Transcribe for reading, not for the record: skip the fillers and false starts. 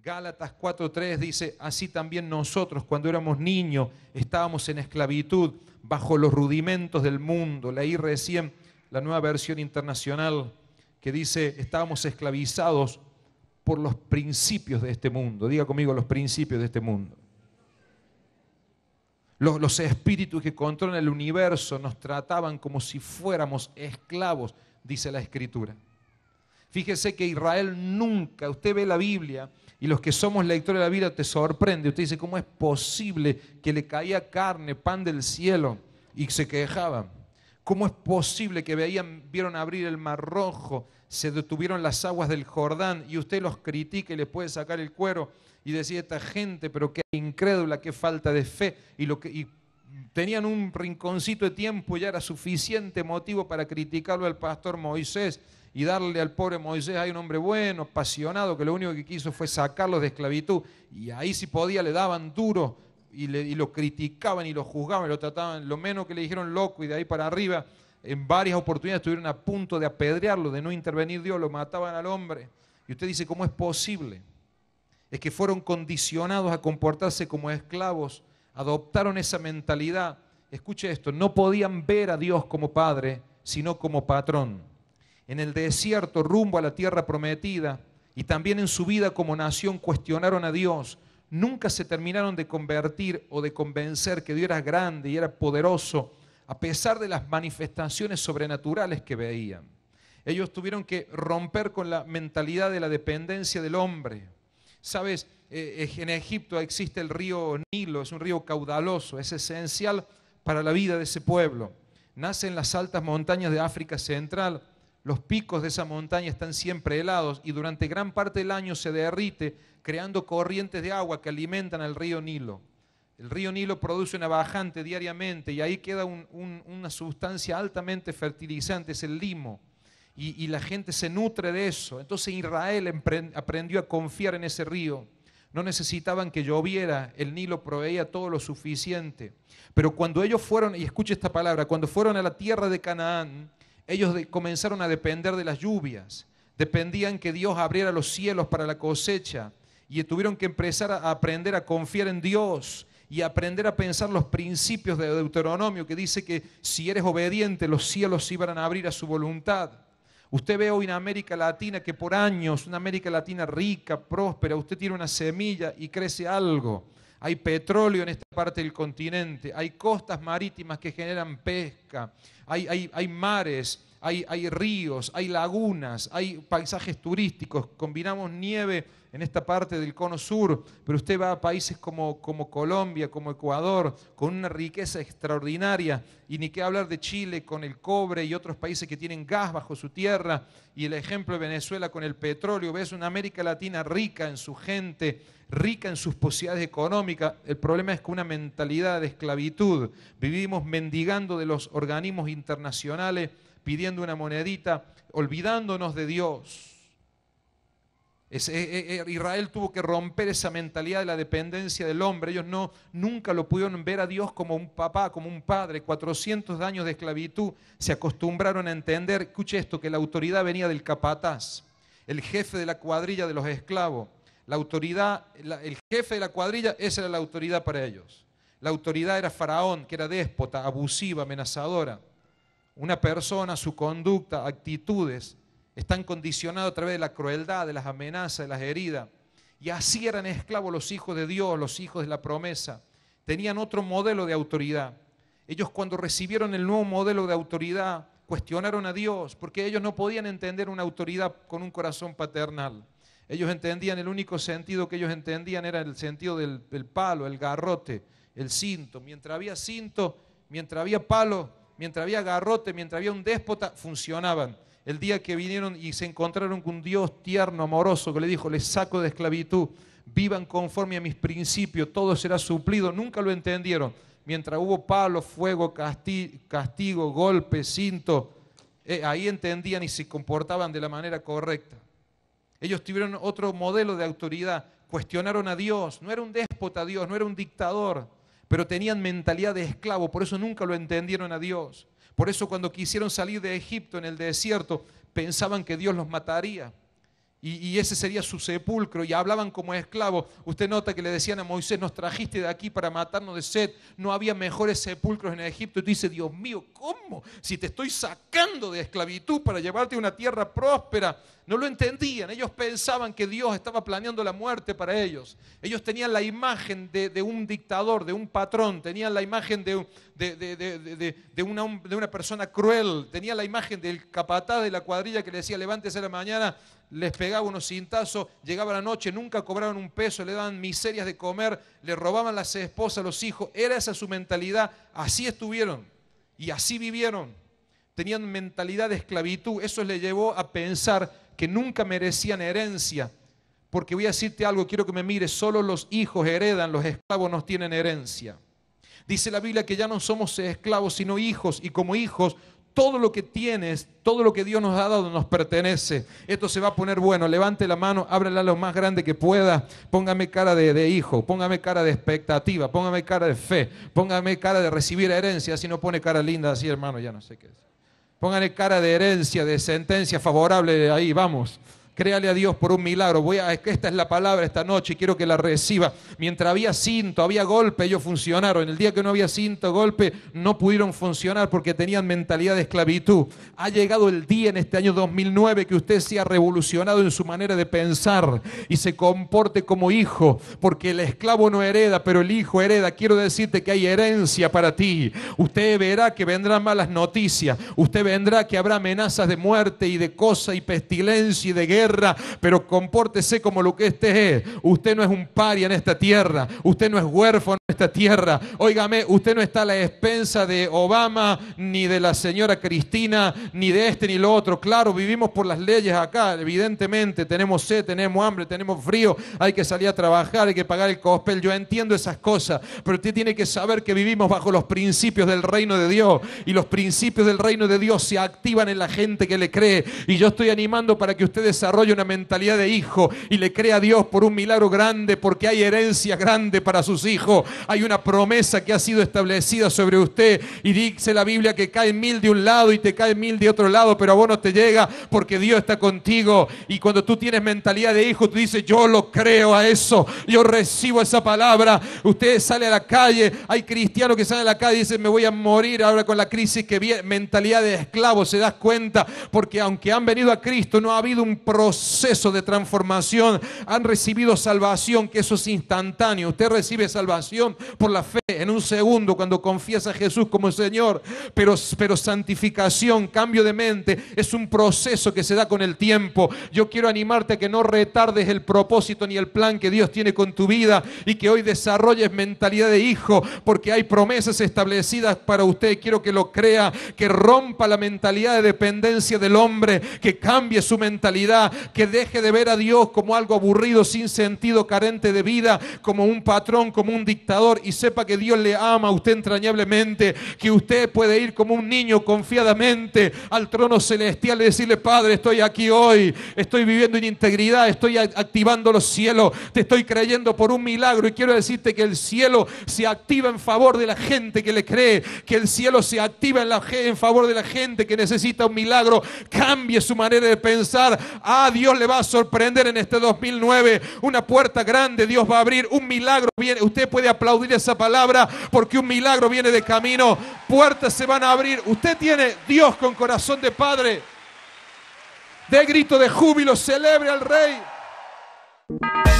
Gálatas 4:3 dice, así también nosotros cuando éramos niños estábamos en esclavitud bajo los rudimentos del mundo. Leí recién la nueva versión internacional que dice, estábamos esclavizados por los principios de este mundo. Diga conmigo, los principios de este mundo. Los espíritus que controlan el universo nos trataban como si fuéramos esclavos, dice la Escritura. Fíjese que Israel nunca, usted ve la Biblia y los que somos lectores de la Biblia te sorprende. Usted dice, ¿cómo es posible que le caía carne, pan del cielo y se quejaban? ¿Cómo es posible que vieron abrir el Mar Rojo, se detuvieron las aguas del Jordán y usted los critica y les puede sacar el cuero y decir, esta gente, pero qué incrédula, qué falta de fe, y tenían un rinconcito de tiempo, ya era suficiente motivo para criticarlo al pastor Moisés y darle al pobre Moisés, hay un hombre bueno, apasionado, que lo único que quiso fue sacarlos de esclavitud, y ahí si podía le daban duro y lo criticaban y lo juzgaban y lo trataban, lo menos que le dijeron loco, y de ahí para arriba en varias oportunidades estuvieron a punto de apedrearlo, de no intervenir Dios, lo mataban al hombre. Y usted dice, ¿cómo es posible? Es que fueron condicionados a comportarse como esclavos, adoptaron esa mentalidad. Escuche esto, no podían ver a Dios como Padre, sino como patrón. En el desierto, rumbo a la tierra prometida, y también en su vida como nación, cuestionaron a Dios. Nunca se terminaron de convertir o de convencer que Dios era grande y era poderoso, a pesar de las manifestaciones sobrenaturales que veían. Ellos tuvieron que romper con la mentalidad de la dependencia del hombre. Sabes, en Egipto existe el río Nilo, es un río caudaloso, es esencial para la vida de ese pueblo. Nace en las altas montañas de África Central, los picos de esa montaña están siempre helados y durante gran parte del año se derrite, creando corrientes de agua que alimentan al río Nilo. El río Nilo produce una bajante diariamente y ahí queda una sustancia altamente fertilizante, es el limo. Y la gente se nutre de eso. Entonces Israel aprendió a confiar en ese río. No necesitaban que lloviera, el Nilo proveía todo lo suficiente. Pero cuando ellos fueron, y escuche esta palabra, cuando fueron a la tierra de Canaán, ellos comenzaron a depender de las lluvias. Dependían que Dios abriera los cielos para la cosecha. Y tuvieron que empezar a aprender a confiar en Dios y aprender a pensar los principios de Deuteronomio, que dice que si eres obediente, los cielos se iban a abrir a su voluntad. Usted ve hoy en América Latina que por años, una América Latina rica, próspera, usted tiene una semilla y crece algo. Hay petróleo en esta parte del continente, hay costas marítimas que generan pesca, hay mares, hay ríos, hay lagunas, hay paisajes turísticos, combinamos nieve en esta parte del cono sur, pero usted va a países como Colombia, como Ecuador, con una riqueza extraordinaria, y ni qué hablar de Chile con el cobre y otros países que tienen gas bajo su tierra, y el ejemplo de Venezuela con el petróleo. Ves una América Latina rica en su gente, rica en sus posibilidades económicas. El problema es que una mentalidad de esclavitud, vivimos mendigando de los organismos internacionales, pidiendo una monedita, olvidándonos de Dios. Israel tuvo que romper esa mentalidad de la dependencia del hombre. Ellos nunca lo pudieron ver a Dios como un papá, como un padre. 400 años de esclavitud se acostumbraron a entender, escuche esto, que la autoridad venía del capataz, el jefe de la cuadrilla de los esclavos. La autoridad, el jefe de la cuadrilla, esa era la autoridad para ellos. La autoridad era Faraón, que era déspota, abusiva, amenazadora. Una persona, su conducta, actitudes, están condicionados a través de la crueldad, de las amenazas, de las heridas. Y así eran esclavos los hijos de Dios, los hijos de la promesa. Tenían otro modelo de autoridad. Ellos cuando recibieron el nuevo modelo de autoridad, cuestionaron a Dios, porque ellos no podían entender una autoridad con un corazón paternal. Ellos entendían, el único sentido que ellos entendían era el sentido del palo, el garrote, el cinto. Mientras había cinto, mientras había palo, mientras había garrote, mientras había un déspota, funcionaban. El día que vinieron y se encontraron con un Dios tierno, amoroso, que le dijo, les saco de esclavitud, vivan conforme a mis principios, todo será suplido, nunca lo entendieron. Mientras hubo palo, fuego, castigo, golpe, cinto, ahí entendían y se comportaban de la manera correcta. Ellos tuvieron otro modelo de autoridad, cuestionaron a Dios, no era un déspota Dios, no era un dictador, pero tenían mentalidad de esclavo, por eso nunca lo entendieron a Dios. Por eso cuando quisieron salir de Egipto en el desierto, pensaban que Dios los mataría. y ese sería su sepulcro, y hablaban como esclavos. Usted nota que le decían a Moisés, nos trajiste de aquí para matarnos de sed, no había mejores sepulcros en Egipto. Y tú dices, Dios mío, ¿cómo? Si te estoy sacando de esclavitud para llevarte a una tierra próspera. No lo entendían, ellos pensaban que Dios estaba planeando la muerte para ellos. Ellos tenían la imagen de un dictador, de un patrón, tenían la imagen de una persona cruel, tenían la imagen del capataz de la cuadrilla que le decía, levántese a la mañana, les pegaba unos cintazos, llegaba la noche, nunca cobraban un peso, le daban miserias de comer, le robaban las esposas, los hijos. Era esa su mentalidad, así estuvieron y así vivieron. Tenían mentalidad de esclavitud, eso les llevó a pensar que nunca merecían herencia. Porque voy a decirte algo, quiero que me mires, solo los hijos heredan, los esclavos no tienen herencia. Dice la Biblia que ya no somos esclavos, sino hijos, y como hijos, todo lo que tienes, todo lo que Dios nos ha dado nos pertenece. Esto se va a poner bueno, levante la mano, ábrela lo más grande que pueda, póngame cara de hijo, póngame cara de expectativa, póngame cara de fe, póngame cara de recibir herencia. Si no pone cara linda así, hermano, ya no sé qué es. Póngale cara de herencia, de sentencia favorable, ahí, vamos. Créale a Dios por un milagro. Esta es la palabra esta noche y quiero que la reciba. Mientras había cinto, había golpe, ellos funcionaron. El día que no había cinto, golpe, no pudieron funcionar porque tenían mentalidad de esclavitud. Ha llegado el día en este año 2009 que usted sea revolucionado en su manera de pensar y se comporte como hijo, porque el esclavo no hereda, pero el hijo hereda. Quiero decirte que hay herencia para ti. Usted verá que vendrán malas noticias. Usted vendrá que habrá amenazas de muerte y de cosa y pestilencia y de guerra. Pero compórtese como lo que usted es. Usted no es un paria en esta tierra. Usted no es huérfano en esta tierra. Óigame, usted no está a la expensa de Obama, ni de la señora Cristina, ni de este ni lo otro. Claro, vivimos por las leyes acá, evidentemente. Tenemos sed, tenemos hambre, tenemos frío. Hay que salir a trabajar, hay que pagar el cospel. Yo entiendo esas cosas. Pero usted tiene que saber que vivimos bajo los principios del reino de Dios. Y los principios del reino de Dios se activan en la gente que le cree. Y yo estoy animando para que usted desarrolle una mentalidad de hijo y le crea a Dios por un milagro grande, porque hay herencia grande para sus hijos. Hay una promesa que ha sido establecida sobre usted y dice la Biblia que caen 1000 de un lado y te caen 1000 de otro lado, pero a vos no te llega porque Dios está contigo. Y cuando tú tienes mentalidad de hijo, tú dices, yo lo creo a eso, yo recibo esa palabra. Usted sale a la calle, hay cristianos que salen a la calle y dicen, me voy a morir ahora con la crisis que viene. Mentalidad de esclavo, se das cuenta, porque aunque han venido a Cristo, no ha habido un proceso de transformación. Han recibido salvación, que eso es instantáneo. Usted recibe salvación por la fe en un segundo cuando confiesa a Jesús como Señor, pero santificación, cambio de mente, es un proceso que se da con el tiempo. Yo quiero animarte a que no retardes el propósito ni el plan que Dios tiene con tu vida y que hoy desarrolles mentalidad de hijo, porque hay promesas establecidas para usted. Quiero que lo crea, que rompa la mentalidad de dependencia del hombre, que cambie su mentalidad, que deje de ver a Dios como algo aburrido, sin sentido, carente de vida, como un patrón, como un dictador, y sepa que Dios le ama a usted entrañablemente, que usted puede ir como un niño confiadamente al trono celestial y decirle, Padre, estoy aquí hoy, estoy viviendo en integridad, estoy activando los cielos, te estoy creyendo por un milagro, y quiero decirte que el cielo se activa en favor de la gente que le cree, que el cielo se activa en favor de la gente que necesita un milagro. Cambie su manera de pensar. Dios le va a sorprender en este 2009. Una puerta grande Dios va a abrir. Un milagro viene. Usted puede aplaudir esa palabra porque un milagro viene de camino. Puertas se van a abrir. Usted tiene Dios con corazón de padre. De grito de júbilo, celebre al Rey.